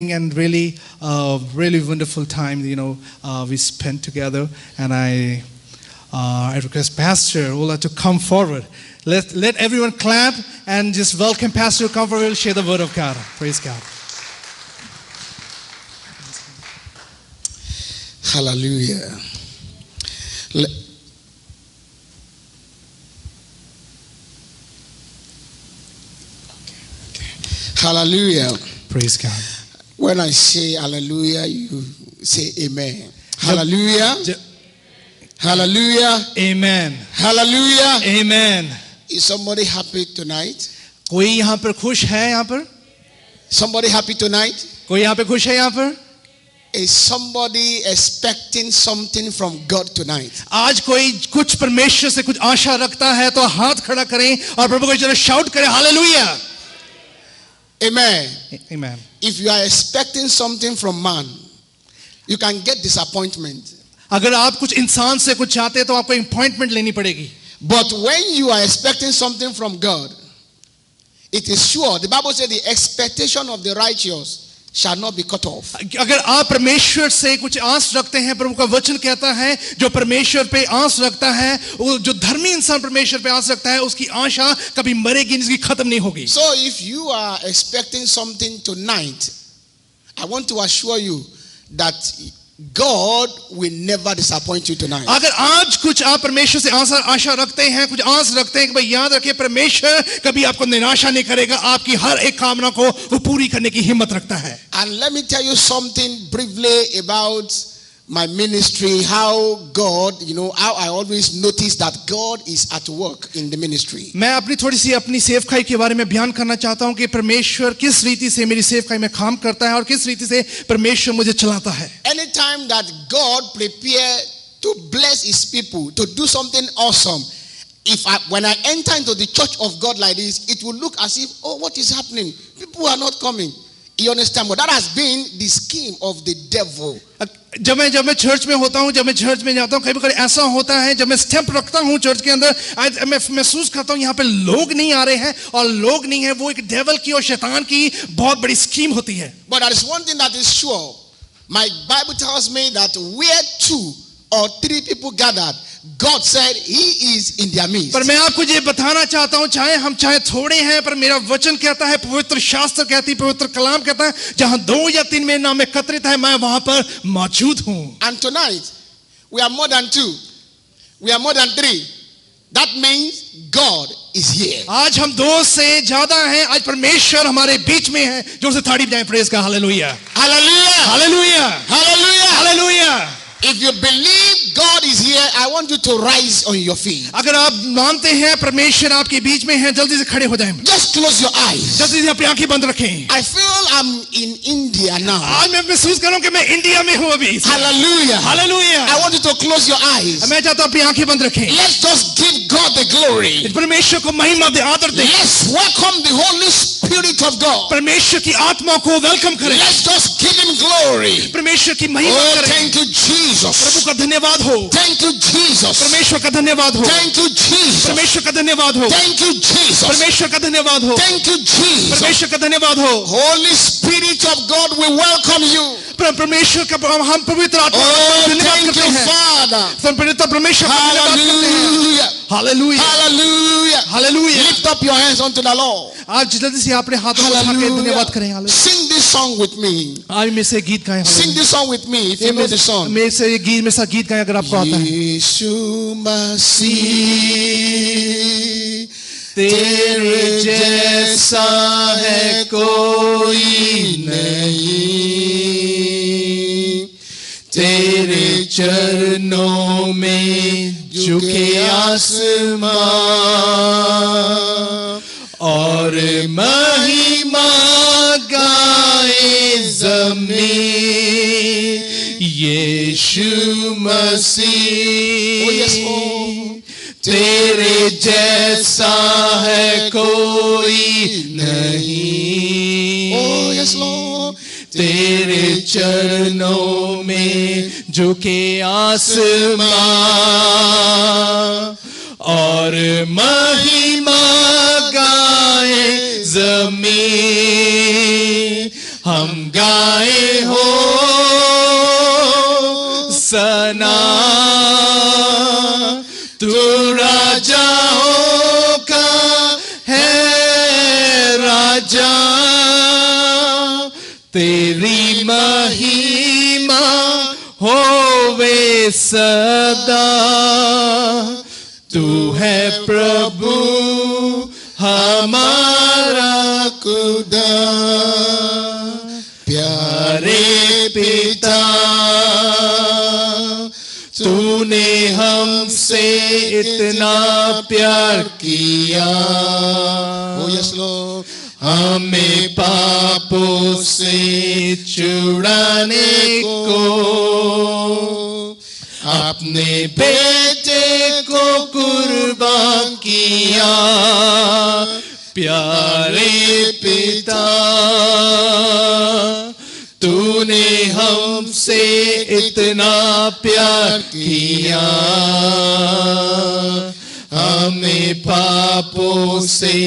and really wonderful time, we spent together. And I request Pastor Ola to come forward. Let everyone clap and just welcome Pastor to come forward. We'll share the word of God. Praise God. Hallelujah. Hallelujah. Praise God. When I say hallelujah, you say amen. Hallelujah. Hallelujah. Amen. Hallelujah. Amen. Is somebody happy tonight? कोई यहाँ पर खुश है यहाँ पर? Somebody happy tonight? कोई यहाँ पे खुश है यहाँ पर? Is somebody expecting something from God tonight? आज कोई कुछ परमेश्वर से कुछ आशा रखता है तो हाथ खड़ा करें और प्रभु को जरा शाउट करें hallelujah. Amen. Amen. If you are expecting something from man, you can get disappointment. अगर आप कुछ इंसान से कुछ चाहते हैं तो आपको अपॉइंटमेंट लेनी पड़ेगी. But when you are expecting something from God, it is sure. The Bible says the expectation of the righteous shall not be cut off. अगर आप परमेश्वर से कुछ आस रखते हैं, प्रभु का वचन कहता है जो परमेश्वर पे आस रखता है, वो जो धर्मी इंसान परमेश्वर पे आस रखता है, उसकी आशा कभी मरेगी नहीं, इसकी खत्म नहीं होगी. So if you are expecting something tonight, I want to assure you that God will never disappoint you tonight. अगर आज कुछ आप परमेश्वर से आशा रखते हैं, कुछ आस रखते हैं कि भाई याद रखिए परमेश्वर कभी आपको निराशा नहीं करेगा, आपकी हर एक कामना को वो पूरी करने की हिम्मत रखता है. And let me tell you something briefly about my ministry, how God, how I always notice that God is at work in the ministry. मैं अपनी सेवकाई के बारे में बयान करना चाहता हूं कि परमेश्वर किस रीति से मेरी सेवकाई में काम करता है और किस रीति से परमेश्वर मुझे चलाता है. Anytime that God prepare to bless his people, to do something awesome, when I enter into the church of God like this, it will look as if, oh, what is happening? People are not coming. You understand? But that has been the scheme of the devil. जब मैं church में होता हूं, जब मैं church में जाता हूं, कभी-कभी ऐसा होता है जब मैं स्टेप रखता हूं चर्च के अंदर, मैं महसूस करता हूं यहां पे लोग नहीं आ रहे हैं और लोग नहीं है, वो एक डेविल की और शैतान की बहुत बड़ी स्कीम होती है. But there is one thing that is sure. My Bible tells me that where 2 or 3 people gathered, God said he is in their midst. पर मैं आपको ये बताना चाहता हूं, चाहे थोड़े हैं, पर मेरा वचन कहता है, पवित्र शास्त्र कहती है, पवित्र कलाम कहता है, जहां 2 या 3 मेरे नाम में एकत्रित है, मैं वहां पर मौजूद हूं. And tonight we are more than 2. We are more than 3. That means God is here. आज हम 2 से ज्यादा हैं. आज परमेश्वर हमारे बीच में है. जोर से ताड़ी बजाएं. प्रेज का hallelujah. Hallelujah. Hallelujah. Hallelujah. Hallelujah. If you believe God is here, I want you to rise on your feet. अगर आप मानते हैं परमेश्वर आपके बीच में है, जल्दी से खड़े हो जाएं. Just close your eyes. जल्दी से अपनी आंखें बंद रखें. I feel I'm in India now. आज मैं महसूस कर रहा हूं कि मैं इंडिया में हूं अभी. Hallelujah. Hallelujah. I want you to close your eyes. मैं चाहता हूं अपनी आंखें बंद रखें. Let's just give God the glory. परमेश्वर को महिमा दे, आदर दे. Let's welcome the Holy Spirit of God. परमेश्वर की आत्मा को वेलकम करें. Let's just give him glory. परमेश्वर की महिमा Oh, करें. thank you, Jesus. प्रभु का धन्यवाद हो. Thank you, Jesus. परमेश्वर का धन्यवाद हो. Thank you, Jesus. परमेश्वर का धन्यवाद हो. Thank you, Jesus. परमेश्वर का धन्यवाद हो. Thank you, Jesus. परमेश्वर का धन्यवाद हो. Holy Spirit of God, we welcome you. परमेश्वर का हम पवित्र आत्मा Oh, का धन्यवाद thank करते you, हैं. Father. पवित्र परमेश्वर का धन्यवाद करते हैं. Hallelujah. Hallelujah. Hallelujah. Hallelujah. Lift up your hands unto the Lord. आज जल्दी से अपने हाथों को उठा के धन्यवाद करें. Hallelujah. Sing this song with me. आज में से गीत गाएं. Sing this song with me if you know the song. मेरे से ये गीत में सा गीत गाएं अगर आपको आता है. यीशु मसीह तेरे जैसा है कोई नहीं, तेरे चरणों में झुके आसमां और महिमा गाए ज़मीन. यीशु मसीह Oh, yes, Lord. तेरे जैसा है कोई नहीं. Oh, yes, Lord. तेरे चरणों में झुके आसमां और महिमा गाए जमीन. हम गाए हो सना, तू राजाओं का है राजा, तेरी महिमा होवे सदा, तू है प्रभु हमारा खुदा। प्यारे पिता, तूने हमसे इतना प्यार किया, Oh yes Lord, हमें पापों से छुड़ाने को अपने बेटे को कुर्बान किया। प्यारे पिता, तूने हमसे इतना प्यार किया, हमें पापों से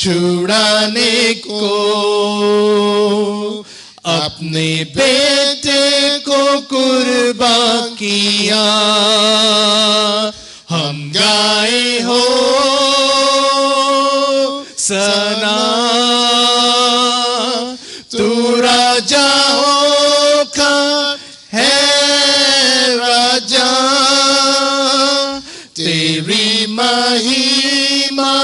छुड़ाने को अपने बेटे को कुर्बान किया। हम गाए हो सना, तू राजाओं का है राजा, तेरी महिमा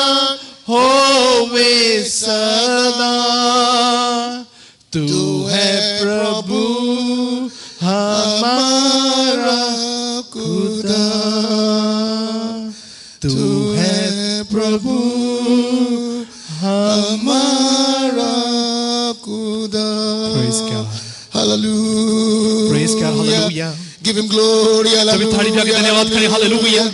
होवे सदा, तू है प्रभु हमारा खुदा, तू है प्रभु हमारा खुदा। Praise God. Hallelujah. Praise God. Hallelujah. Give him glory. सभी थाली बजा के धन्यवाद करें। Hallelujah.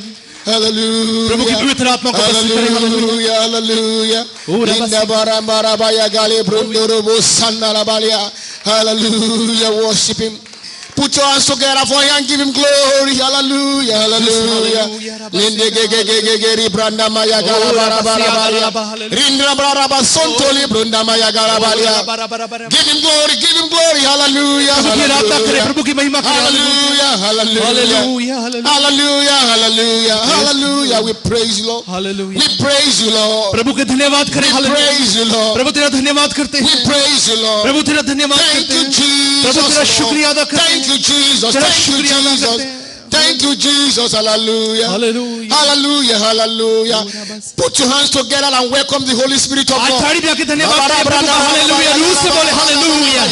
Hallelujah. प्रभु की पवित्र आत्मा को प्रस्तुत करें। Hallelujah. Hallelujah. Linda bara bara baya gale brundoro bo sandala balia. Hallelujah. Worship him. Put your hands together for him and give him glory. Hallelujah. Hallelujah. Linde ge ge ge ge ge ri branda maya gala bara bara balia. Rindra bara bara sontoli branda maya gala balia. Give him glory. Give him glory. Hallelujah. प्रभु की महिमा करें। Hallelujah. Hallelujah. Hallelujah. Hallelujah. Hallelujah. We praise you, Lord. Hallelujah. We praise you, Lord. प्रभु के धन्यवाद करें। We praise you, Lord. प्रभु तेरा धन्यवाद करते हैं। We praise you, Lord. प्रभु तेरा धन्यवाद Thank करते you, हैं। Jesus. प्रभु तेरा Lord. शुक्रिया अदा करते Thank हैं। you, Jesus. तेरा Thank you, शुक्रिया अदा Jesus. करते हैं। Thank you, Jesus. Hallelujah. Hallelujah. Hallelujah. Hallelujah. Put your hands together and welcome the Holy Spirit of आज God. थाली बजा के धन्यवाद करें प्रभु का। Hallelujah. रूह से बोले Hallelujah.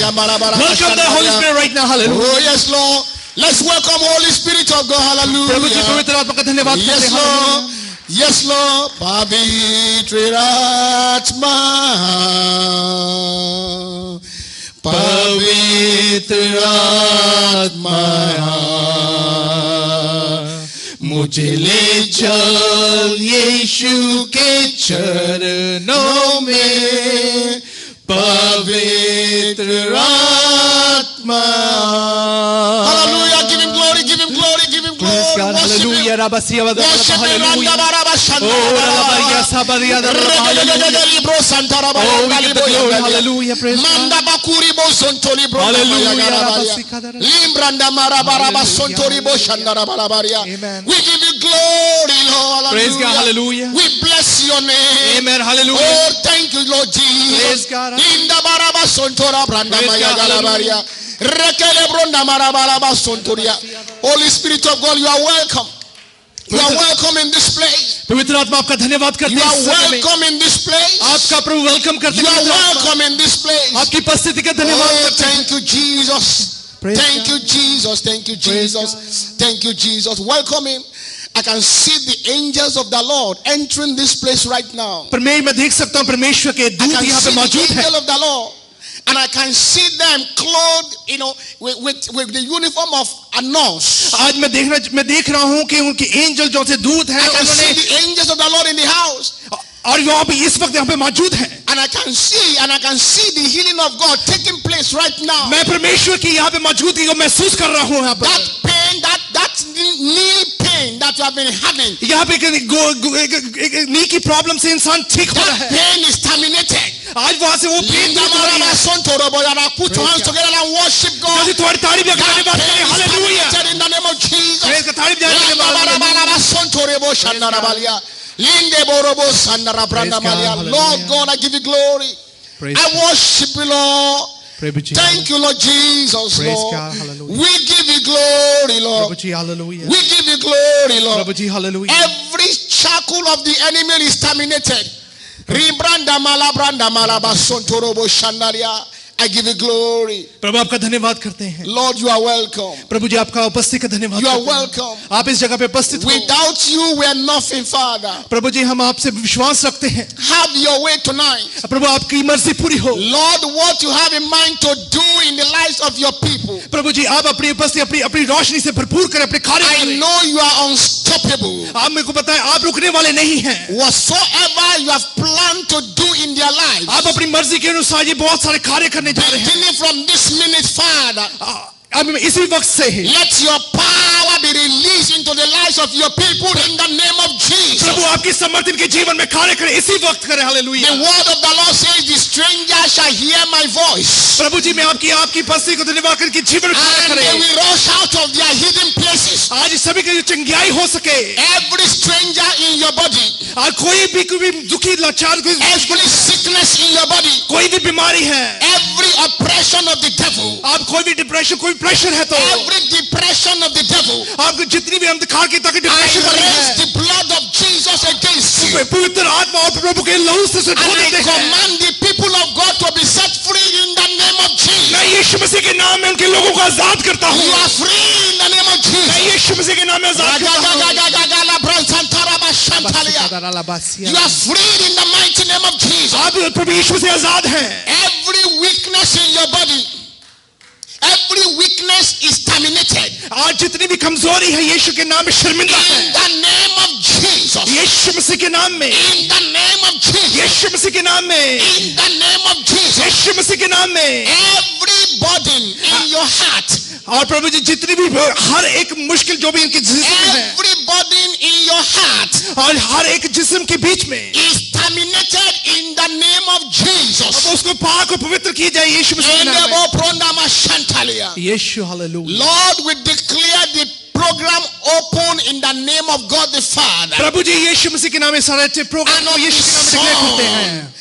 Welcome the Holy Spirit right now. Hallelujah. Oh yes, Lord. Let's welcome Holy Spirit of God. प्रभु की Hallelujah. पवित्र आत्मा का धन्यवाद करते Yes, हैं। Lord. Yes, Lord. Pavitra Atma. पवित्र आत्मा मुझे ले चल यीशु के चरणों में, पवित्र आत्मा। Hallelujah. Give him glory. Give him glory. Give him glory. Praise God. Worship him. Hallelujah. Rabasia wada. Worship him. Hallelujah. Hallelujah. Oh, Rabaria Sabaria. Hallelujah. Oh, we give the glory. Hallelujah. Praise God. Manda bakuri bo sontoli bro. Hallelujah. Limbranda marabaraba sontori bo shandara barabaria. Amen. We give you glory, Lord. Praise God. Hallelujah. We bless your name. Amen. Hallelujah. Oh, thank you, Lord Jesus. Praise God. Linda baraba sontora branda Praise maya God. galabaria. Rekele bronda marabaraba sontoria. Holy Spirit of God, you are welcome. You are welcome in this place. पवित्र आत्मा आपका धन्यवाद करते You हैं। are welcome in this place. आपका प्रभु welcome करते You हैं। are welcome in this place. आपकी उपस्थिति का धन्यवाद Oh, करते हैं। thank you, Jesus. Praise Thank God. you, Jesus. Thank you, Praise Jesus. God. Thank you, Jesus. Welcome him. I can see the angels of the Lord entering this place right now. मैं देख सकता हूँ परमेश्वर के I दूत can यहाँ पे see the मौजूद है। angel of the Lord. And I can see them clothed, with the uniform of a nurse. आज मैं देख रहा हूँ कि उनके एंजल जो से दूत हैं, I can see उन्होंने the angels of the Lord in the house. और यहाँ पे इस वक्त यहाँ पे मौजूद हैं। And I can see the healing of God taking place right now. मैं परमेश्वर की यहाँ पे मौजूदगी को महसूस कर रहा हूँ यहाँ पर। That pain, that knee pain that you have been having, यहाँ पे नी की प्रॉब्लम से इंसान ठीक हो रहा that है। pain is terminated. आज वहां से वो भेंट दूत हो रही है। Put your hands together and worship God. यदि तुम्हारी तारीफ या धन्यवाद करें, hallelujah. In the name of Jesus. Praise का तारीफ जाने के बाद Lord God, I give you glory. I worship you, Lord. Thank you, Lord Jesus, Praise Lord. God, hallelujah. We give you glory, Lord. प्रभु जी hallelujah. We give you glory, Lord. प्रभु जी hallelujah. Every shackle of the enemy is terminated. Ribranda malabranda malabasontorobo shandaria. I give you glory. प्रभु आपका धन्यवाद करते हैं। Lord, you are welcome. प्रभु जी आपका उपस्थिति का धन्यवाद You are करते हैं। welcome. आप इस जगह पे उपस्थित हो। Without you, we are nothing, Father. प्रभु जी हम आपसे विश्वास रखते हैं। Have your way tonight. प्रभु आपकी मर्जी पूरी हो। Lord, what you have in mind to do in the lives of your people. प्रभु जी आप अपनी उपस्थिति अपनी रोशनी से भरपूर करें, अपने कार्य I करें। know you are unstoppable. आप मेरे को पता है आप रुकने वाले नहीं हैं। Whatsoever you have planned to do in their lives. आप अपनी मर्जी के अनुसार ये बहुत सारे कार्य करने जा रहे हैं। Beginning from this minute, Father. अब इसी वक्त से ही Let your power be released into the lives of your people in the name of Jesus. प्रभु आपकी समर्थन के जीवन में कार्य करें, इसी वक्त करें। Hallelujah. The word of the Lord says, the stranger shall hear my voice. प्रभु जी मैं आपकी उपस्थिति को धन्यवाद करके जीवन में कार्य And they करें। will rush out of their hidden places. आज सभी के चंगाई हो सके। Every stranger in your body. आज कोई भी दुखी लाचार Every sickness in your body. कोई भी बीमारी है, Every oppression of the devil. आप कोई भी डिप्रेशन कोई प्रेशर है तो Every depression of the devil. आपको जितनी भी हम दिखा के ताकि I डिप्रेशन वाली raise है the blood of Jesus against you. पवित्र आत्मा और प्रभु के लहू से And धो I देते हैं। command the people of God to be set free in the name of Jesus. मैं यीशु मसीह के नाम में उनके लोगों को आजाद करता हूँ। You are free in the name of मैं Jesus. यीशु मसीह के नाम में आजाद करता हूँ। You are freed in the mighty name of Jesus. आप प्रभु यीशु से आजाद हैं। Every weakness in your body, every weakness is terminated. आज जितनी भी कमजोरी है यीशु के नाम में शर्मिंदा In है। the name of Jesus. यीशु मसीह के नाम में, In the name of Jesus. यीशु मसीह के नाम में, In the name of Jesus. यीशु मसीह के नाम में। Every burden in your heart, और प्रभु जी जितनी भी हर एक मुश्किल जो भी इनके जिस्म में है every burden in your heart और हर एक जिस्म के बीच में is terminated in the name of Jesus. अब उसको पाक और पवित्र किया जाए यीशु मसीह के नाम में। यीशु hallelujah. Lord, we declare the program open in the name of God the Father प्रभु जी यीशु मसीह के नाम में सारे अच्छे प्रोग्राम को यीशु के नाम में डिक्लेयर करते हैं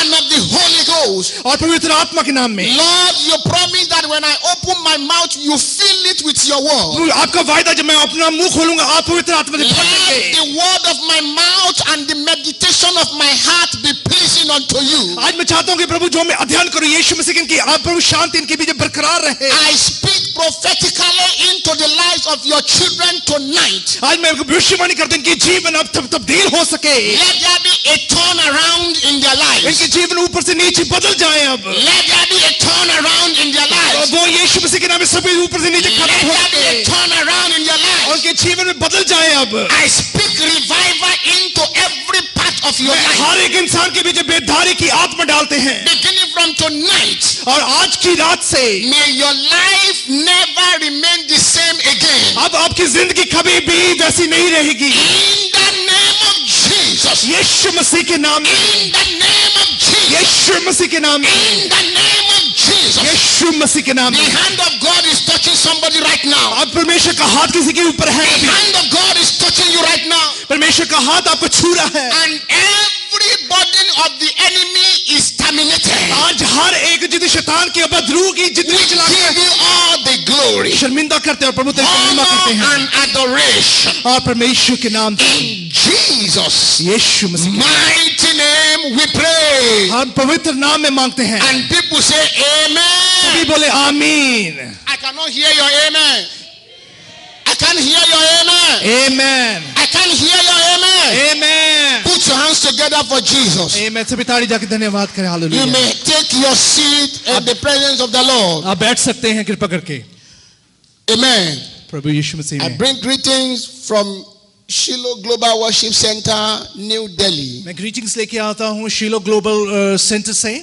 and of the Holy Ghost. और पवित्र आत्मा के नाम में। Lord, you promise that when I open my mouth, you fill it with your word. आपका वायदा जब मैं अपना मुंह खोलूंगा आप पवित्र आत्मा से भर Let देंगे। the word of my mouth and the meditation of my heart be pleasing unto you. आज मैं चाहता हूँ कि प्रभु जो मैं अध्ययन करूँ यीशु मसीह की आप प्रभु शांति इनके बीच बरकरार रहे। I speak prophetically into the lives of your children tonight. आज मैं भविष्यवाणी करता हूँ कि जीवन अब तब्दील हो सके। Let there be a turnaround in their lives. इनके जीवन ऊपर से नीचे बदल जाए अब। Let there be a turnaround in their lives. वो यीशु मसीह के नाम में सभी ऊपर से नीचे Let खत्म हो there be सके a turnaround in their lives. उनके जीवन में बदल जाए अब। I speak revival into every part of your life. हर एक इंसान के बीच बेदारी की आत्मा डालते हैं Beginning from tonight, और आज की रात से may your life never remain the same again. अब आपकी जिंदगी कभी भी वैसी नहीं रहेगी। In the name of Jesus. यीशु मसीह के नाम में, In the name of Jesus. यीशु मसीह के नाम में, In the name of Jesus. यीशु मसीह के नाम The में। hand of God is touching somebody right now. अब परमेश्वर का हाथ किसी के ऊपर है The अभी। hand of God is touching you right now. परमेश्वर का हाथ आपको छू रहा है। And every burden of the enemy is terminated. आज हर एक जिद शैतान के उपद्रव की जितनी We चला give you all the glory, शर्मिंदा करते हैं और प्रभु तेरी महिमा करते honor, हैं and adoration. और परमेश्वर के नाम से In Jesus' Yeshu Masih mighty name we pray. हम पवित्र नाम में मांगते हैं। And people say सभी amen. बोले आमीन। I cannot hear your amen. I can't hear your amen. Amen I can't hear your amen. Amen Put your hands together for Jesus. आमेन। सभी ताड़ी जाके धन्यवाद करें। You hallelujah. may take your seat in the presence of the Lord. आप बैठ सकते हैं कृपा करके। Amen. प्रभु यीशु मसीह I में bring greetings from Shiloh Global Worship Center, New Delhi. मैं ग्रीटिंग्स लेके आता हूँ शीलो ग्लोबल सेंटर से।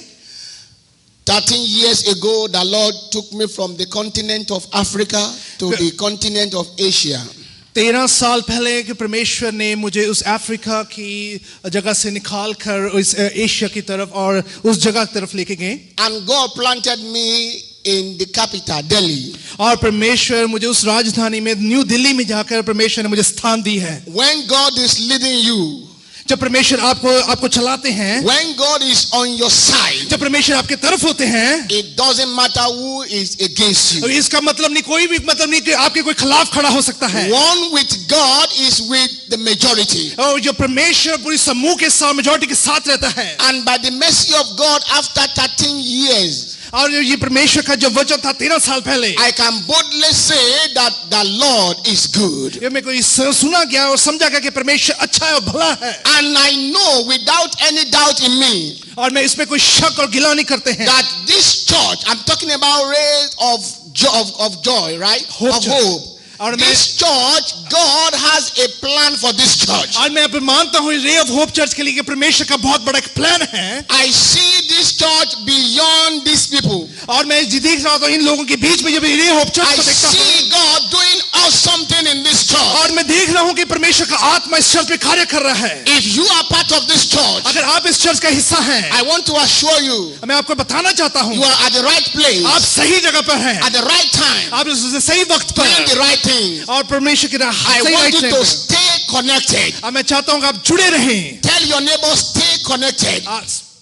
13 years ago, the Lord took me from the continent of Africa to the continent of Asia. 13 साल पहले कि परमेश्वर ने मुझे उस अफ्रीका की जगह से निकाल कर उस एशिया की तरफ और उस जगह की तरफ लेके गए. And God planted me in the capital, Delhi. और परमेश्वर मुझे उस राजधानी में न्यू दिल्ली में जाकर परमेश्वर ने मुझे स्थान दी है. When God is leading you, जब परमेश्वर आपको चलाते हैं, when God is on your side, जब परमेश्वर आपके तरफ होते हैं, it doesn't matter who is against you. इसका मतलब नहीं, कोई भी मतलब नहीं कि आपके कोई खिलाफ खड़ा हो सकता है. One with God is with the majority. और जो परमेश्वर पूरी समूह के साथ, मेजॉरिटी के साथ रहता है. And by the mercy of God, after 13 years, और ये परमेश्वर का जो वचन था 13 साल पहले, I can boldly say that the Lord is good. ये मेरे को सुना गया और समझा गया कि परमेश्वर अच्छा है और भला है. And I know without any doubt in me और मैं इसमें कोई शक और गिला नहीं करते हैं that this church, I'm talking about rays of joy, right? Hope of church. hope. और This church, God has a plan for this church. आज मैं मानता हूँ रे ऑफ होप चर्च के लिए कि परमेश्वर का बहुत बड़ा एक प्लान है. I see this church beyond these people. और मैं देख रहा हूँ इन लोगों के बीच में जब रे होप चर्च I को देखता हूँ, see God doing something in this church. और मैं देख रहा हूँ कि परमेश्वर का आत्मा इस चर्च में कार्य कर रहा है. If you are part of this church, अगर आप इस चर्च का हिस्सा हैं, I want to assure you, मैं आपको बताना चाहता हूँ you are at the right place, आप सही जगह पर हैं, at the right time, आप सही वक्त पर doing the right thing. और परमेश्वर की I सही want right you time to पर. stay connected. और मैं चाहता हूँ कि आप जुड़े रहें. Tell your neighbor, stay connected.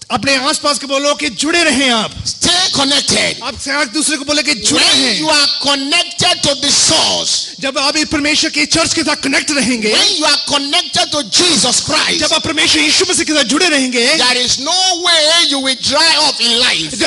अपने आसपास के बोलो कि जुड़े रहें. आप Stay connected. आप एक दूसरे को बोले कि जुड़े When रहें. you are connected to the source, जब आप इस परमेश्वर के चर्च के साथ कनेक्ट रहेंगे, when you are connected to Jesus Christ, जब आप परमेश्वर यीशु मसीह के साथ जुड़े रहेंगे, there is no way you will dry up in life.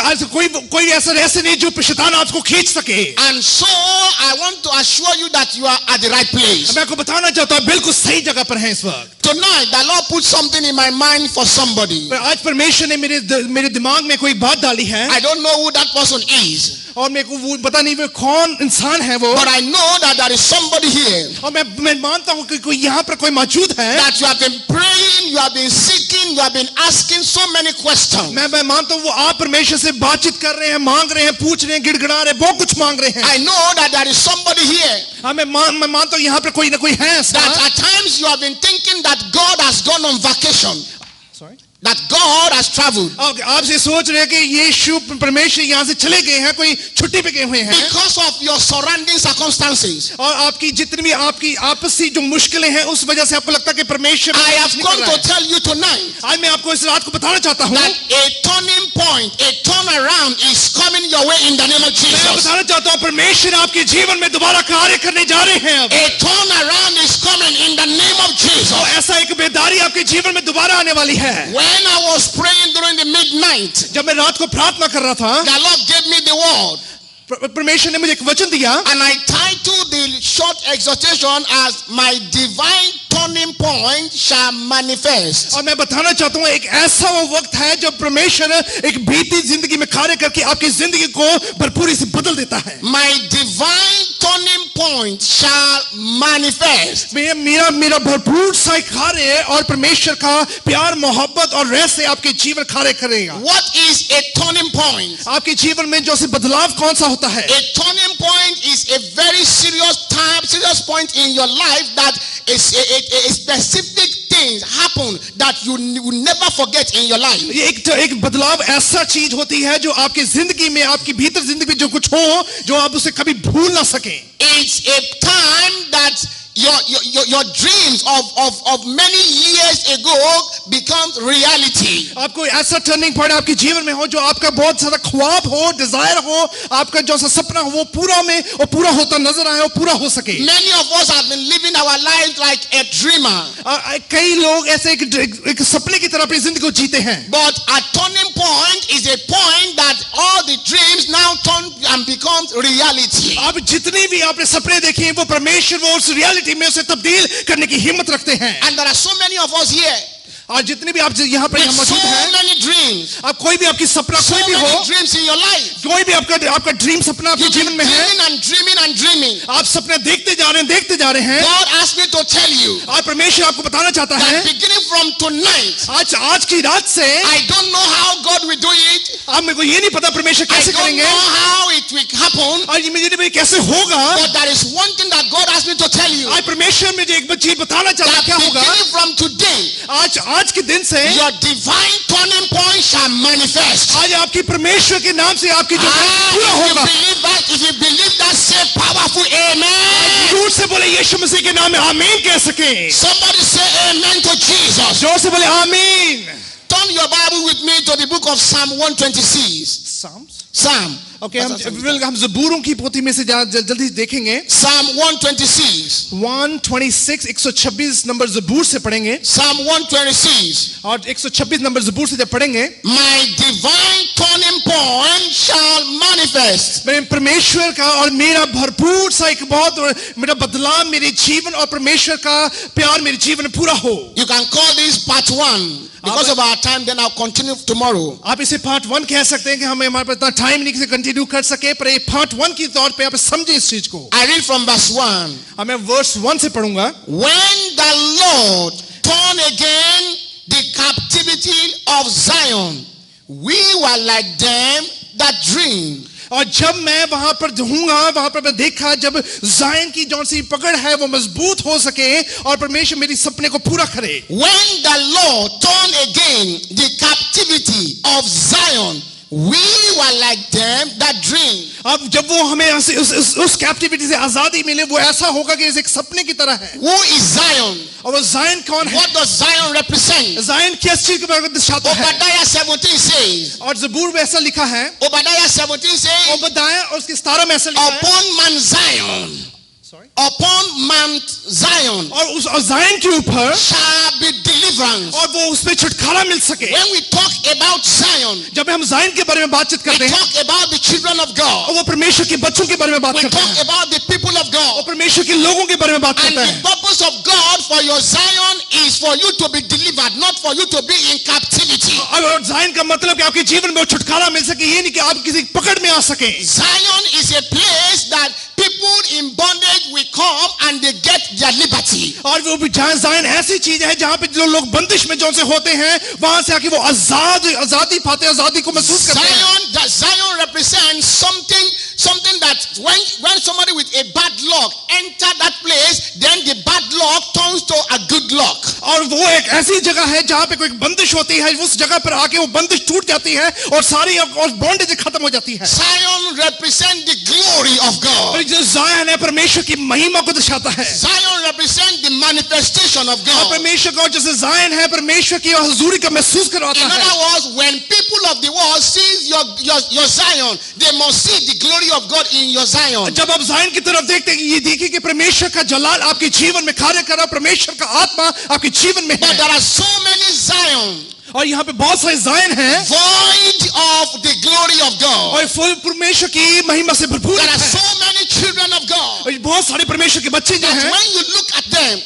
कोई ऐसे नहीं जो शैतान आपको खींच सके. And so I want to assure you that you are at the right place. मैं आपको बताना चाहता हूँ बिल्कुल सही जगह पर हैं इस वक्त. Tonight the Lord put something in my mind for somebody. पर आज परमेश्वर ने मेरे दिमाग में कोई बात डाली है, I don't know who that person is, और मेरे को वो पता नहीं वो कौन इंसान है वो, but I know that there is somebody here और मैं मानता हूँ कि कोई यहाँ पर कोई मौजूद है. that you have been praying, you have been seeking, you have been asking so many questions. मैं मानता हूँ वो आप परमेश्वर से बातचीत कर रहे हैं, मांग रहे हैं, पूछ रहे हैं, गिड़गिड़ा रहे हैं, बहुत कुछ मांग रहे हैं. I know that there is somebody here हाँ मैं मानता हूँ यहाँ पर कोई ना कोई है ऐसा. that at times you have been thinking that God has gone on vacation, Sorry? that God has traveled. आपसे सोच रहे हैं कि यीशु परमेश्वर यहाँ से चले गए हैं, कोई छुट्टी पे गए हुए हैं. Because of your surrounding circumstances, और आपकी जितनी भी आपकी आपसी जो मुश्किलें हैं उस वजह से आपको लगता है कि परमेश्वर I have come to tell you tonight आज मैं आपको इस रात को बताना चाहता हूँ, that a turning point, a turnaround is coming your way in the name of मैं Jesus. बताना चाहता हूँ परमेश्वर आपके जीवन में दोबारा कार्य करने जा रहे हैं. अब A turnaround is coming in the name of Jesus. तो ऐसा एक बेदारी आपके जीवन में दोबारा आने वाली है. When I was praying during the midnight, जब मैं रात को प्रार्थना कर रहा था, the Lord gave me the word, परमेश्वर ने मुझे एक वचन दिया, and I titled the short exhortation as "My divine turning point shall manifest." और मैं बताना चाहता हूँ एक ऐसा वो वक्त है जब परमेश्वर एक बीती जिंदगी में कार्य करके आपकी जिंदगी को भरपूरी से बदल देता है. My divine turning point shall manifest. मेरा भरपूर सा कार्य और परमेश्वर का प्यार, मोहब्बत और रह से आपके जीवन कार्य करेगा. What is a turning point? आपके जीवन में जो से बदलाव कौन सा होता है? A turning point is a very serious point in your life that is a specific things happen that you will never forget in your life. ये एक बदलाव ऐसा चीज होती है जो आपकी जिंदगी में, आपकी भीतर जिंदगी में जो कुछ हो जो आप उसे कभी भूल ना सकें. It's a time that your dreams of many years ago becomes reality. आपको ऐसा टर्निंग पॉइंट आपके जीवन में हो जो आपका बहुत सारा ख्वाब हो, डिजायर हो, आपका जो सा सपना हो वो पूरा होता नजर आए और पूरा हो सके. Many of us have been living our lives like a dreamer. कई लोग ऐसे एक सपने की तरह अपनी जिंदगी को जीते हैं. But a turning point is a point that all the dreams now turn and becomes reality. अब जितनी भी आपने सपने देखे वो परमेश्वर वो उस रियलिटी में उसे तब्दील करने की हिम्मत रखते हैं. And there are so many of us here और जितनी भी आप यहाँ पर with so मौजूद हैं, many dreams, आप कोई भी आपकी सपना so कोई भी हो, many dreams in your life. कोई भी आपका ड्रीम सपना आपके You've been जीवन में है, dreaming and dreaming and dreaming. आप सपने देखते जा रहे हैं. God asked me to tell you आज परमेश्वर आपको बताना चाहता है that beginning from tonight, आज की रात से I don't know how God will do it. अब मेरे को ये नहीं पता परमेश्वर I कैसे don't करेंगे know how it will happen. और ये कैसे होगा But there is one thing that God asked me to tell you. आज परमेश्वर मुझे एक चीज बताना चाहता है That क्या होगा beginning from today, आज के दिन से your divine turning point shall manifest. आज आपकी परमेश्वर के नाम से आपकी जो Ah, पूरा होगा if you believe that, say powerful amen. जोर से बोले यीशु मसीह के नाम में आमीन कह सके Somebody say amen to Jesus. जोर से बोले आमीन Turn your Bible with me to the book of Psalm 126. Psalm. Okay हम ज़बूरों की पोथी में से जल्दी देखेंगे Psalm 126. 126 126 नंबर ज़बूर से पढ़ेंगे Psalm 126. और 126 नंबर ज़बूर से जब पढ़ेंगे My divine turning point shall manifest. मेरे परमेश्वर का और मेरा भरपूर सा एक बहुत मेरा बदलाव मेरे जीवन और परमेश्वर का प्यार मेरे जीवन में पूरा हो You can call this part 1. Because of our time, then I'll continue tomorrow. आप इसे पार्ट 1 कह सकते हैं कि हमें हमारे पास इतना टाइम नहीं कि कंटिन्यू कर सके पर ये पार्ट 1 की तौर पे आप समझे इस चीज को I read from verse 1. अब मैं वर्स 1 से पढ़ूंगा When the Lord turn again the captivity of Zion, we were like them that dream. और जब मैं वहां पर हूंगा वहां पर मैं देखा जब जायन की जौन सी पकड़ है वो मजबूत हो सके और परमेश्वर मेरी सपने को पूरा करे When the Lord turn again the captivity of Zion, we were like them that dream. अब जब वो हमें उस कैप्टिविटी से आजादी मिले वो ऐसा होगा कि एक सपने की तरह है Who is Zion? और वो जायन कौन है What does Zion represent? जायन किस चीज के बारे में दर्शाता है Obadiah 17 says. और ज़बूर में ऐसा लिखा है Obadiah 17 says. ओबद्याह और उसके 17 में ऐसा लिखा है Upon Mount Zion. Upon Mount Zion. और जायन के ऊपर shall be deliverance. और वो उसमें छुटकारा मिल सके When we talk about Zion, जब हम जायन के बारे में बातचीत we करते हैं talk about the children of God. और वो परमेश्वर के बच्चों के बारे में बात We करते talk हैं about the people of और God. परमेश्वर के लोगों के बारे में बात And करते the हैं purpose of God for your Zion is for you to be delivered, not for you to be in captivity. और जायन का मतलब कि आपके जीवन में वो छुटकारा मिल सके ये नहीं कि आप किसी पकड़ में आ सके Zion is a place that people in bondage will come and they get their liberty. और वो भी जायन ऐसी चीज है जहां पे जो लोग बंदिश में जो से होते हैं वहां से आके वो आजादी पाते हैं आजादी को महसूस करते हैं Zion represents something that when somebody with a bad luck enter that place, then the bad luck turns to a good luck. और वो एक ऐसी जगह है जहां पे कोई बंदिश होती है उस जगह पर आके वो बंदिश टूट जाती है और सारी और बॉन्डेज खत्म हो जाती है Zion represents the glory of God. और जो जायन है परमेश्वर की महिमा को दर्शाता है Zion represents the manifestation of और God. परमेश्वर का जैसे जायन है परमेश्वर की हुजूरी का महसूस करवाता In है other words, when people of the world see your Zion, they must see the glory of God in your Zion. जब आप जायन की तरफ देखते हैं ये देखिए कि परमेश्वर का जलाल आपके जीवन में कार्य कर रहा परमेश्वर का आत्मा आपके जीवन में But है there are so many Zion और यहाँ पे बहुत सारे जायन हैं void of the glory of God. और फुल परमेश्वर की महिमा से भरपूर There are है so many children of God और बहुत सारे परमेश्वर के बच्चे जो that हैं when you look at them,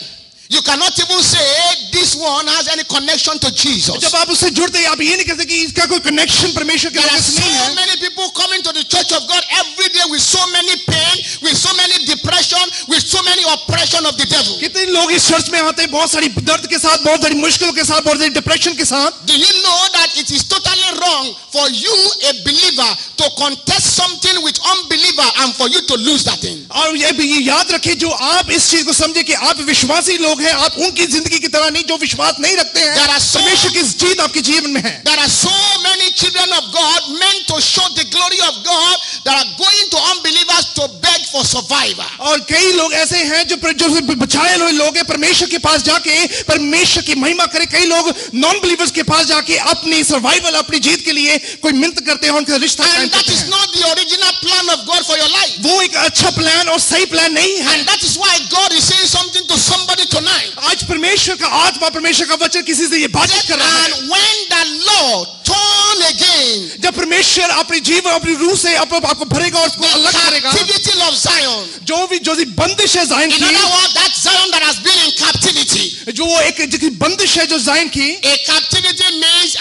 you cannot even say this one has any connection to Jesus. जब आप उससे जुड़ते हैं आप ये नहीं कहते कि इसका कोई कनेक्शन परमेश्वर के There are लोगों से so नहीं है many people coming to the church of God every day with so many pain, with so many depression, with so many oppression of the devil. कितने लोग इस चर्च में आते हैं बहुत सारी दर्द के साथ बहुत सारी मुश्किलों के साथ बहुत सारी डिप्रेशन के साथ Do you know that it is totally wrong for you, a believer, to contest something with unbeliever and for you to lose that thing? और ये भी याद रखें जो आप इस चीज को समझे कि आप विश्वासी लोग हैं आप उनकी जिंदगी की तरह नहीं जो विश्वास नहीं रखते हैं There are so- परमेश्वर की जीत आपके जीवन में है There are so many children of God meant to show the glory of God that are going to unbelievers to beg for survival. और कई लोग ऐसे हैं जो बचाए हुए लोग हैं परमेश्वर के पास जाके परमेश्वर की महिमा करे कई लोग नॉन बिलीवर्स के पास जाके अपनी सर्वाइवल अपनी जीत के लिए कोई मिन्नत करते हैं उनका रिश्ता कायम And that करते is हैं not the original plan of God for your life. वो एक अच्छा प्लान और सही प्लान नहीं है And that is why God is saying something to somebody tonight. आज परमेश्वर का आत्मा परमेश्वर का वचन किसी से ये बातचीत कर रहा है And when the Lord turn again जब परमेश्वर अपनी जीवन अपनी रूह से आपको भरेगा और उसको the अलग करेगा captivity of Zion, जो भी बंदिश है जायन in की other words, that Zion that has been in captivity. जो वो एक जिसकी बंदिश है जो जायन की A captivity means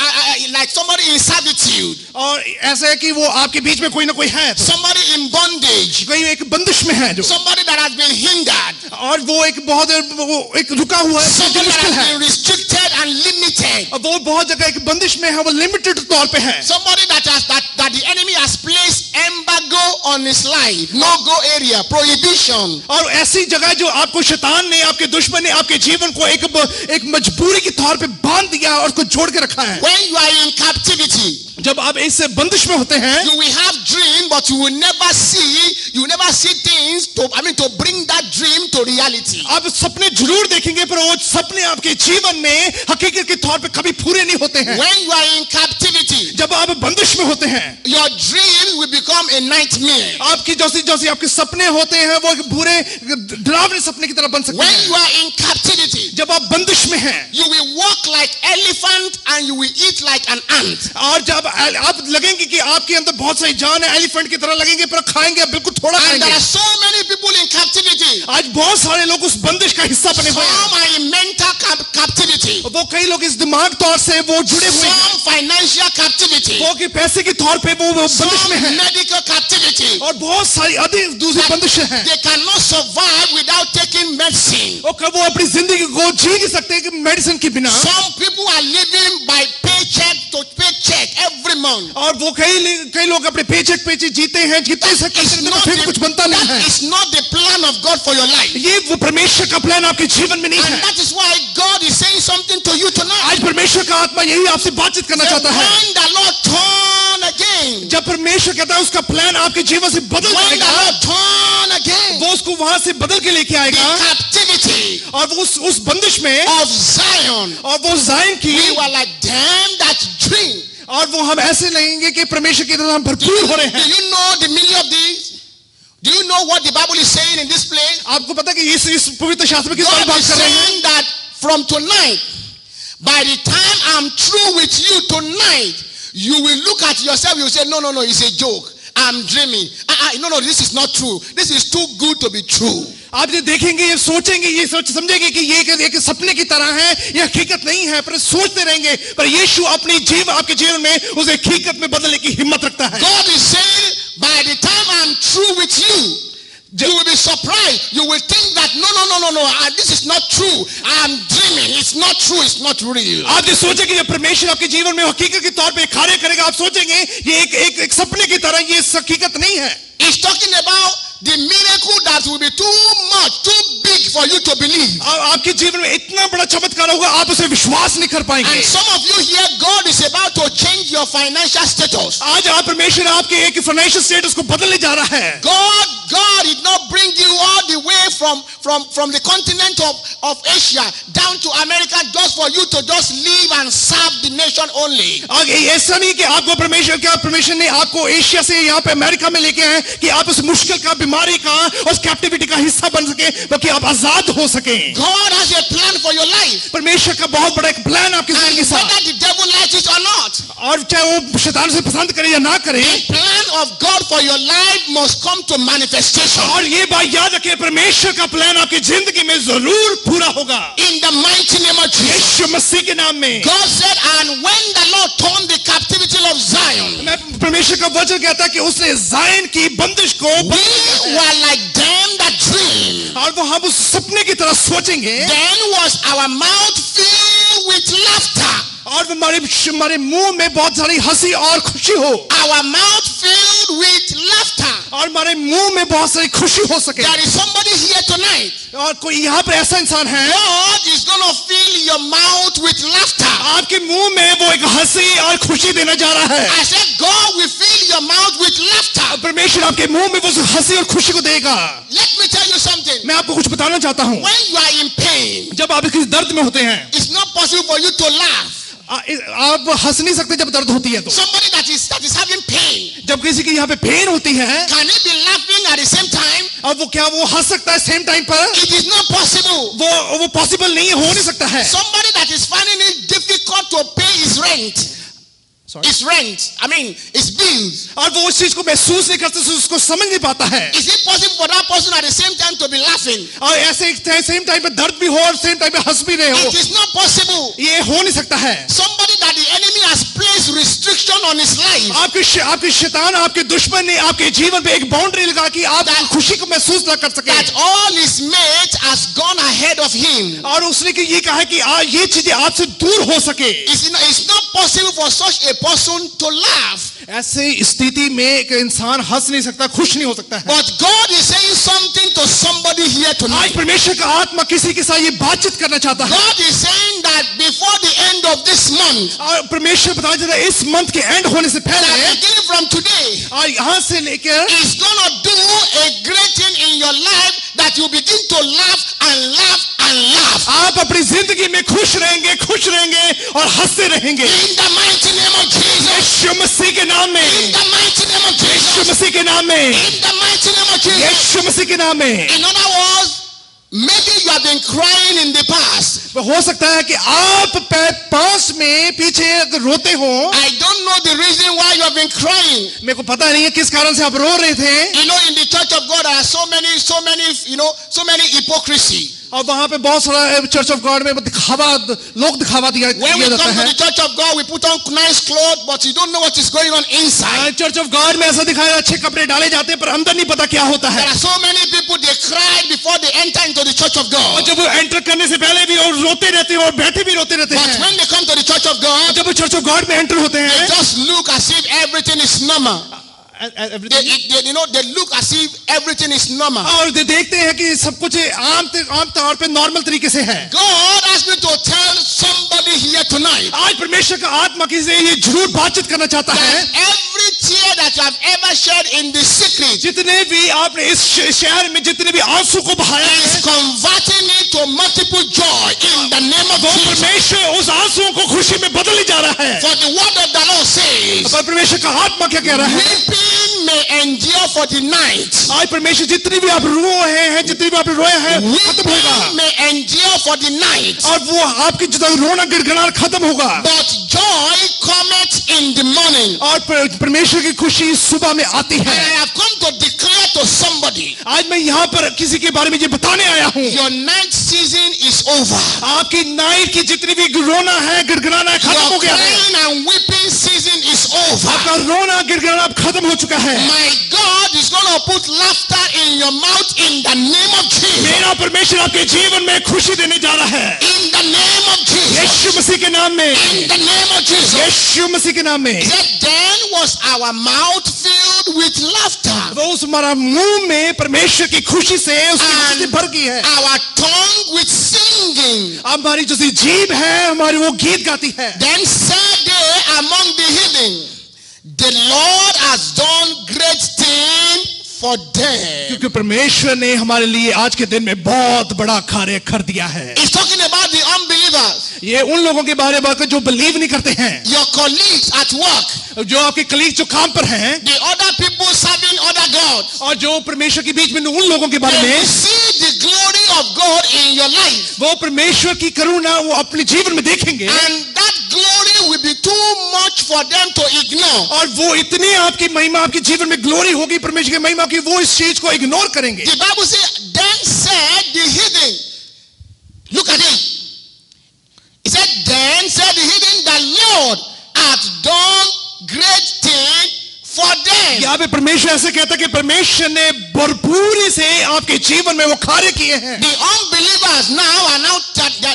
like somebody in servitude, और ऐसा है कि वो आपके बीच में कोई ना कोई है somebody in bondage. कहीं एक बंदिश में है, जो somebody that has been hindered, और वो एक रुका हुआ है, जो somebody that मुश्किल has है, been restricted and limited, और वो बहुत जगह एक बंदिश में है, वो लिमिटेड तौर पे है, somebody that the enemy has placed embargo on his life, no go area, prohibition. और ऐसी जगह जो आपको शैतान ने, आपके दुश्मन ने आपके जीवन को एक मजबूरी के तौर पे बांध दिया और उसको जोड़ के रखा है। When you are in captivity, जब आप इससे बंदिश में होते हैं, you will have dream, but you will never see things to bring that dream to reality. आप सपने जरूर देखेंगे, पर वो सपने आपके जीवन में हकीकत के तौर पे कभी पूरे नहीं होते हैं। When you are in captivity, जब आप बंदिश में होते हैं, your dream will become a nightmare. आपकी जैसे आपके सपने होते हैं, वो एक बुरे डरावने सपने की तरह बन सकते When हैं। you are in captivity, जब आप बंदिश में हैं, you will walk like elephant and you will eat like an ant. और जब आप लगेंगे कि आपके अंदर बहुत सारी जान है, एलिफेंट की तरह लगेंगे, पर खाएंगे आप बिल्कुल थोड़ा And there खाएंगे। are so many people in captivity. आज बहुत सारे लोग उस बंदिश का हिस्सा बने हुए हैं। Some are in mental captivity. वो कई लोग इस दिमाग तौर से वो जुड़े हुए हैं, Some financial captivity. वो कि पैसे के तौर पे वो बंदिश में Some है, medical captivity. और बहुत सारी अधिक दूसरी बंदिशें हैं। They cannot survive without taking medicine. वो अपनी जिंदगी को जी नहीं सकते कि मेडिसिन के बिना। Some people are living by paycheck to paycheck every month. और वो कई लोग अपने पेचेक पे जीते हैं, जीते सकते हैं, फिर कुछ बनता नहीं है। That is not the plan of God for your life. ये वो परमेश्वर का प्लान आपके जीवन में नहीं And है। that is why God is saying something to you tonight. आज परमेश्वर का आत्मा यही आपसे बातचीत करना चाहता है। When the Lord turn again, जब परमेश्वर कहता है उसका प्लान आपके जीवन से बदल when the जाएगा, Lord turn again, वो उसको वहां से बदल के लेके the आएगा, captivity और वो उस बंदिश में, of Zion, और वो जायन की, we were like them that dream. और वो हम ऐसे लगेंगे कि परमेश्वर की तरह हम Do भरपूर हो रहे हैं। you know the meaning of this? Do you know what the Bible is saying in this place? आपको पता है कि इस पवित्र शास्त्र में किस बारे में God बात is कर रहे हैं? saying that from tonight, by the time I'm through with you tonight, you will look at yourself, you will say, no, it's a joke. I'm dreaming. No, this is not true. This is too good to be true. आप ये देखेंगे, ये सोचेंगे, ये समझेंगे कि ये एक सपने की तरह है, ये हकीकत नहीं है, पर सोचते रहेंगे। पर यीशु अपनी आपके जीवन में उसे हकीकत में बदलने की हिम्मत रखता है। God is saying, by the time I'm through with you, you will be surprised. You will think that no, this is not true. I'm dreaming. It's not true. It's not real. आप ये सोचेंगे जब परमेश्वर आपके जीवन में हकीकत के तौर पे कार्य करेगा, आप सोचेंगे ये एक सपने की तरह, ये हकीकत नहीं है। He's talking about the miracle that will be too much, too big for you to believe. आपके जीवन में इतना बड़ा चमत्कार होगा, आप उसे विश्वास नहीं कर पाएंगे। And some of you here, God is about to change your financial status. आज आप परमेश्वर आपके एक फाइनेंशियल स्टेटस को बदलने जा रहा है। God did not bring you all the way from the continent of Asia down to America just for you to just live and serve the nation only. ऐसा नहीं कि आपको परमेश्वर ने आपको एशिया से यहाँ पे अमेरिका में लेके आए कि आप उस मुश्किल का, बीमारी का, उस कैप्टिविटी का हिस्सा बन सके, बल्कि आप आजाद हो सके। God has a plan for your life. परमेश्वर का बहुत बड़ा एक प्लान आपके जिंदगी के साथ, whether the devil likes it or not, और चाहे वो शैतान से पसंद करे या ना करे, the plan of God for your life must come to manifestation. और ये बात याद रखें, परमेश्वर का प्लान आपकी जिंदगी में जरूर पूरा होगा। In the mighty name of Jesus. यीशु मसीह के नाम में। God said, and when the Lord turned the captivity of Zion, परमेश्वर का वचन कहता है कि उसने जायन की बंदिश को, we were like them that dream. और वो हम उस सपने की तरह सोचेंगे। Then was our mouth filled with laughter. और हमारे मुंह में बहुत सारी हंसी और खुशी हो। Our mouth filled with laughter. और हमारे मुंह में बहुत सारी खुशी हो सके। There is somebody here tonight. और कोई यहाँ पे ऐसा इंसान है, God is going to fill your mouth with laughter. आपके मुंह में वो एक हंसी और खुशी देने जा रहा है। I said God will fill your mouth with laughter. परमेश्वर आपके मुंह में वो हंसी और खुशी को देगा। Let me tell you something. मैं आपको कुछ बताना चाहता हूँ। When you are in pain, जब आप किसी दर्द में होते हैं, it's not possible for you to laugh. आप हंस नहीं सकते जब दर्द होती है तो। Somebody that is having pain, जब किसी की यहाँ पे पेन होती है, can he be laughing at the same time? अब वो hंस सकता है सेम टाइम पर? It is not possible. वो पॉसिबल नहीं है, हो नहीं सकता है। Somebody that is finding it difficult to pay his rent. His rent, his bills. और वो उस चीज को महसूस नहीं करते, उसको समझ नहीं पाता है। Is it possible for that person at the same time to be laughing? और ऐसे सेम टाइम पे दर्द भी हो और सेम टाइम पे हंस भी रहे हो, It is not possible. ये हो नहीं सकता है। Somebody that the enemy has place restriction on his life. आपके शैतान, आपके दुश्मन ने आपके जीवन पे एक बाउंड्री लगा कि आप खुशी को महसूस ना कर सके. That all his mates has gone ahead of him. और उसने ये कहा कि ये चीजें आपसे दूर हो सके. It's not possible for such a person to laugh. ऐसे स्थिति में एक इंसान हंस नहीं सकता, खुश नहीं हो सकता है. But God is saying something to somebody here tonight. आज परमेश्वर का आत्मा किसी के साथ ये बातचीत करना चाहता है. God is saying that before the end of this month, और परमेश्वर बताना चाहता है इस मंथ के एंड होने से पहले, that beginning from today, और यहाँ से लेकर He's gonna do a great thing in your life that you begin to laugh and laugh and laugh. आप अपनी जिंदगी में खुश रहेंगे और हंसते रहेंगे. In the mighty name of Jesus. यीशु मसीह के नाम में, In the mighty name of Yeshu Jesus. मसीह के नाम में, In the mighty name of Jesus. यीशु मसीह के नाम में. In other words, maybe you have been crying in the past. हो सकता है कि आप पास में पीछे अगर रोते हो. I don't know the reason why you have been crying. मेरे को पता नहीं है किस कारण से आप रो रहे थे. You know, in the church of God there are so many hypocrisy. और वहां पे बहुत सारा चर्च ऑफ गॉड में लोग दिखावा दिया When we जाता come to है. the church of God, we put on nice clothes, but you don't know what is going on inside. Church of God में ऐसा दिखाया अच्छे कपड़े डाले जाते हैं पर अंदर नहीं पता क्या होता There है. are so many people, they cried before they enter into the church of और God. जब वो एंटर करने से पहले भी और रोते रहते हैं और बैठे भी रोते रहते But हैं. when they come to the church of God, जब वो चर्च ऑफ गॉड में एंटर होते they हैं, just look as if everything is normal. They look as if everything is normal. और देखते हैं कि सब कुछ आम तौर पे नॉर्मल तरीके से है. God asked me to tell somebody here tonight आज परमेश्वर का आत्मा किसी से ये जरूर बातचीत करना चाहता है. that every tear that you have ever shed in the secret जितने भी आपने इस शहर में जितने भी आंसू को बहाया is है, converting it to multiple joy in the name of वो Jesus. परमेश्वर उस आंसुओं को खुशी में बदल जा रहा है. For the word of the Lord says, पर परमेश्वर का आत्मा क्या कह रहा है? weeping may endure for the night. आज परमेश्वर जितनी भी आप रोए हैं, जितनी भी आप रोए हैं, खत्म होगा. Weeping may endure for the night, और वो आपकी जितना रोना गिड़गिड़ाना खत्म होगा. but joy cometh in the morning. और परमेश्वर की खुशी सुबह में आती And है. I have come to declare to somebody, आज मैं यहाँ पर किसी के बारे में ये बताने आया हूँ. your night season is over. आपकी नाइट की जितनी भी रोना है, गिड़गिड़ाना है, खत्म हो Your गया है. crying and weeping season is over. आपका रोना गिड़गिड़ाना अब खत्म हो चुका है. My God is going to put laughter in your mouth in the name of Jesus. मेरा परमेश्वर आपके जीवन में खुशी देने जा रहा है. In the name of Jesus. यीशु मसीह के नाम में, In the name of Jesus. यीशु मसीह के नाम में. He said, then was our mouth filled with laughter, वो उस हमारा मुंह में परमेश्वर की खुशी से उसकी खुशी भर गई है. our tongue with singing. हमारी जो सी जीभ है, हमारी वो गीत गाती है. Then said they among the heathen, the Lord has done great thing for them. क्योंकि परमेश्वर ने हमारे लिए आज के दिन में बहुत बड़ा कार्य कर दिया है. He's talking about the unbelievers, ये उन लोगों के बारे में जो बिलीव नहीं करते हैं, your colleagues at work, जो आपके कलीग जो काम पर हैं, the other people serving other gods. और जो परमेश्वर के बीच में उन लोगों के बारे They will में see the glory of God in your life, वो परमेश्वर की करुणा वो अपने जीवन में देखेंगे. and that glory will be too much for them to ignore. और वो इतनी आपकी महिमा आपके जीवन में ग्लोरी होगी परमेश्वर की महिमा की, वो इस चीज को इग्नोर करेंगे. The Bible says, then said the heathen, look at it. It said, then said the heathen, the Lord hath done great thing for them. यहाँ पे परमेश्वर ऐसे कहता है कि परमेश्वर ने भरपूरी से आपके जीवन में वो कार्य किए हैं. The unbelievers now are now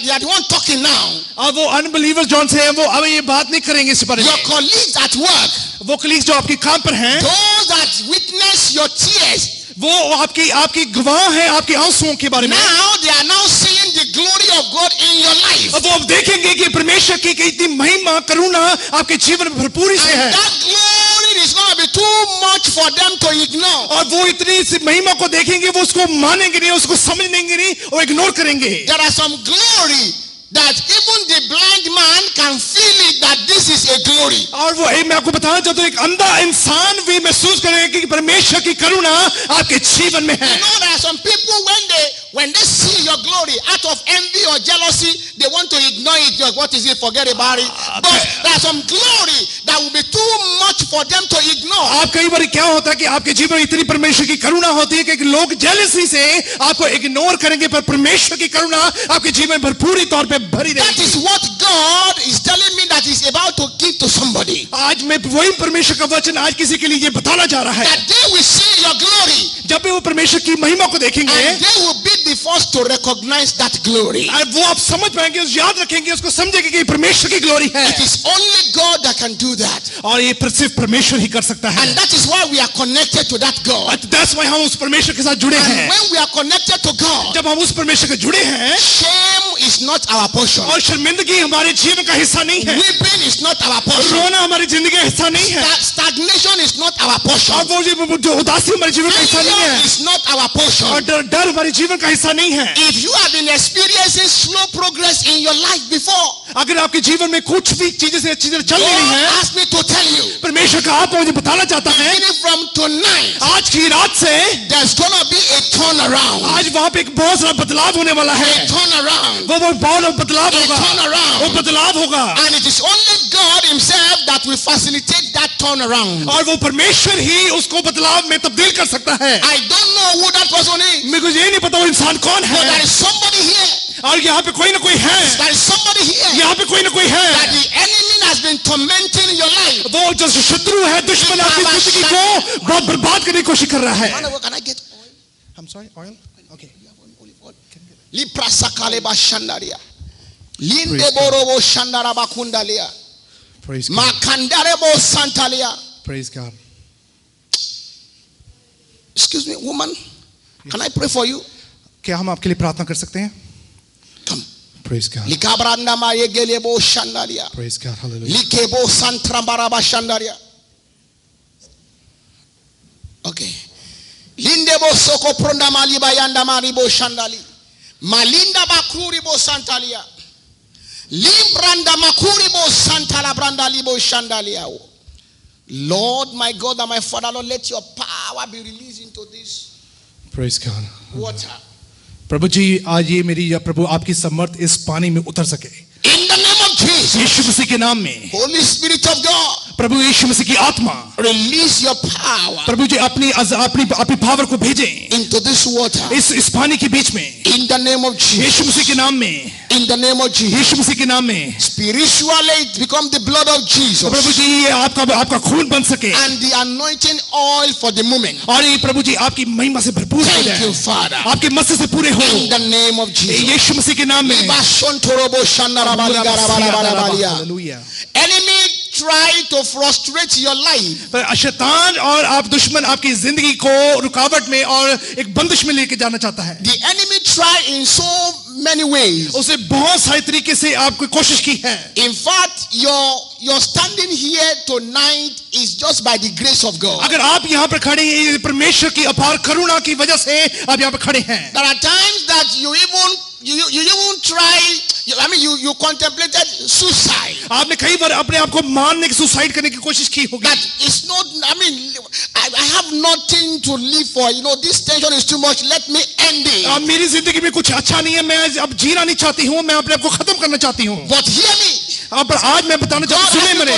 they are the one talking now. अब वो अनबिलीवर्स जॉन से हैं, वो अब ये बात नहीं करेंगे इस बारे Your में. colleagues at work, वो कलीग जो आपके काम पर हैं, those that witness your tears, वो आपकी गवाह है आपके आंसुओं के बारे में. now they are now seeing the glory of God in your life. अब वो अब देखेंगे कि परमेश्वर की इतनी महिमा करुणा आपके जीवन में भरपूरी से And है. that glory is going to be too much for them to ignore. और वो इतनी सी महिमा को देखेंगे, वो उसको मानेंगे नहीं, उसको समझेंगे नहीं और इग्नोर करेंगे. There are some glory that even the blind man can feel it that this is a glory. और वो मैं आपको बताना चाहता हूँ, एक अंधा इंसान भी महसूस करेगा कि परमेश्वर की करुणा आपके जीवन में है. You know, there are some people when they see your glory, out of envy or jealousy, they want to ignore it. What is it? Forget about it. But there's some glory that will be too much for them to ignore. आप कई बार क्या होता है कि आपके जीवन में इतनी परमेश्वर की करुणा होती है कि लोग जेलसी से आपको इग्नोर करेंगे, पर परमेश्वर की करुणा आपके जीवन में भरपूरी तौर पे भरी रहेगी. That is what God is telling me that He's about to give to somebody. आज मैं वही परमेश्वर का वचन आज किसी के लिए ये बताना जा रहा है. That they will see your glory. जब भी वो परमेश्वर की महिमा को देखेंगे, and they will be the first to recognize that glory. वो आप समझ पाएंगे, याद रखेंगे, उसको समझेंगे कि परमेश्वर की ग्लोरी है. It is only God that can do that. और ये सिर्फ परमेश्वर ही कर सकता है. And that is why we are connected to that God. That's why हम उस परमेश्वर के साथ जुड़े हैं. And when we are connected to God, जब हम उस परमेश्वर के जुड़े हैं, shame is not our portion. और शर्मिंदगी हमारे जीवन का हिस्सा नहीं है. Weeping is not our portion. रोना हमारी जिंदगी का हिस्सा नहीं है. Stagnation is not our portion. और वो जो उदासी हमारे जीवन का हिस्सा नहीं है. Failure is not our portion. और डर हमारे जीवन का हिस्सा नहीं है. If you have been experiencing slow progress in your life before, अगर आपके जीवन में कुछ भी चीजें से अच्छी तरह चल रही हैं, ask me to tell you, परमेश्वर का आत्मा मुझे बताना चाहता है, beginning from tonight, आज की रात से there's gonna be a turnaround. आज वहां पे एक बहुत सारा बदलाव होने वाला है. A turnaround. वो बहुत बदलाव A होगा. turnaround. वो बदलाव होगा. And it is only God Himself that will facilitate that turnaround. और वो परमेश्वर ही उसको बदलाव में तब्दील कर सकता है. I don't know who that person is. मेरे को ये नहीं पता वो इंसान कौन But there है. is somebody here. और यहाँ पे कोई ना कोई है. There is somebody here. यहाँ पे कोई ना कोई है. That the enemy has been tormenting your life. वो जो शत्रु है, दुश्मन आपकी जिंदगी को बहुत बर्बाद करने की कोशिश कर रहा है. Can I get oil? I'm sorry, oil? Okay. Lipra sakale ba shandaria. Linde borobo shandara ba kundalia. Praise God. Makandare bo santalia. Praise God. Excuse me, woman. Can I pray for you? क्या हम आपके लिए प्रार्थना कर सकते हैं? Come. Praise God. Likabranda ma yegele bo shandalia. Praise God. Hallelujah. Likebo santrambara ba shandaria. Okay. Linde bo soko pronda mali bayanda mari bo shandali. Malinda bakuri bo santalia. Libranda makuri bo santala branda libo shandalia. Lord, my God and my Father, Lord, let your power be released into this Praise God. water. प्रभु जी, आज ये मेरी या प्रभु आपकी समर्थ इस पानी में उतर सके. In the name of Jesus. यीशु मसीह के नाम में. Holy Spirit of God. प्रभु यीशु मसीह की आत्मा. Release your power. प्रभु जी अपनी पावर को भेजें. Into this water. इस पानी के बीच में. In the name of Jesus. यीशु मसीह के नाम में. In the name of Jesus. यीशु मसीह के नाम में. Spiritually it become the blood of Jesus. प्रभु जी ये आपका खून बन सके. And the anointing oil for the moment. और ये प्रभु जी आपकी महिमा से भरपूर हो जाए. Thank you, Father. आपके मस्से से पूरे हो. In the name of Jesus. यीशु मसीह के नाम में. Hallelujah. Enemy try to frustrate your life. पर शैतान और आप दुश्मन आपकी जिंदगी को रुकावट में और एक बंदिश में लेके जाना चाहता है. The enemy try in so many ways. उसे बहुत सारे तरीके से आपको कोशिश की है. In fact, your standing here tonight is just by the grace of God. अगर आप यहाँ पर खड़े हैं, परमेश्वर की अपार करुणा की वजह से आप यहाँ पर खड़े हैं. There are times that you even try. You contemplated suicide. आपने कई बार अपने आप को मारने की सुसाइड करने की कोशिश की होगी. That it's not. I have nothing to live for. This tension is too much. Let me end it. अब मेरी जिंदगी में कुछ अच्छा नहीं है, मैं अब जीना नहीं चाहती हूँ, मैं अपने आप को खत्म करना चाहती हूँ. But hear me. अब आज मैं बताना चाहता हूँ, सुनिए मेरे.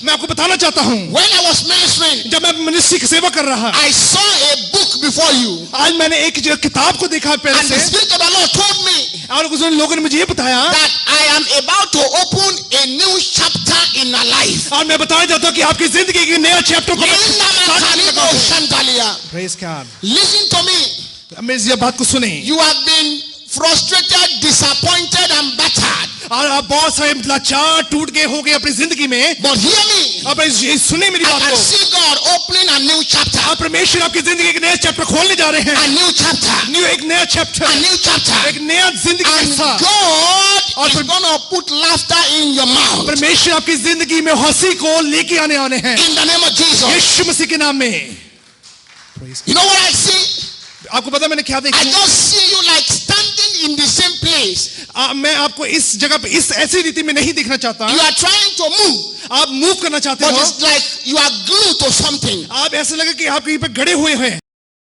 मैं आपको बताना चाहता हूँ. When I was ministering, जब मैं मिनिस्ट्री की सेवा कर रहा, I saw a book before you. आज मैंने एक किताब को देखा पहले And the से. Spirit of the Lord told me. और उस लोगों ने मुझे ये बताया That I am about to open a new chapter in my life. और मैं बताना चाहता हूँ कि आपकी जिंदगी के नया चैप्टर को Praise God. Listen to me. मेरी बात को सुने. You have been frustrated, disappointed, and battered. और आप बहुत सारे लाचार टूट गए हो गए अपनी जिंदगी में. But hear me. अब सुने मेरी I बात can को. see God opening a new chapter. आप परमेश्वर आपकी जिंदगी के नया चैप्टर खोलने जा रहे हैं. A new chapter. एक नया चैप्टर. A new chapter. एक नया जिंदगी का And हिस्सा. God is going to put laughter in your mouth. परमेश्वर आपकी जिंदगी में हंसी को लेके आने वाले हैं. In the name of Jesus. यीशु मसीह के नाम में. You know what I see? आपको पता मैंने क्या देखा? I just see you like standing in the same place. मैं आपको इस जगह पे इस ऐसी रीति में नहीं दिखना चाहता. You are trying to move. आप मूव करना चाहते But हो. it's like you are glued to something. आप ऐसा लगे कि आप कहीं पे गड़े हुए हैं.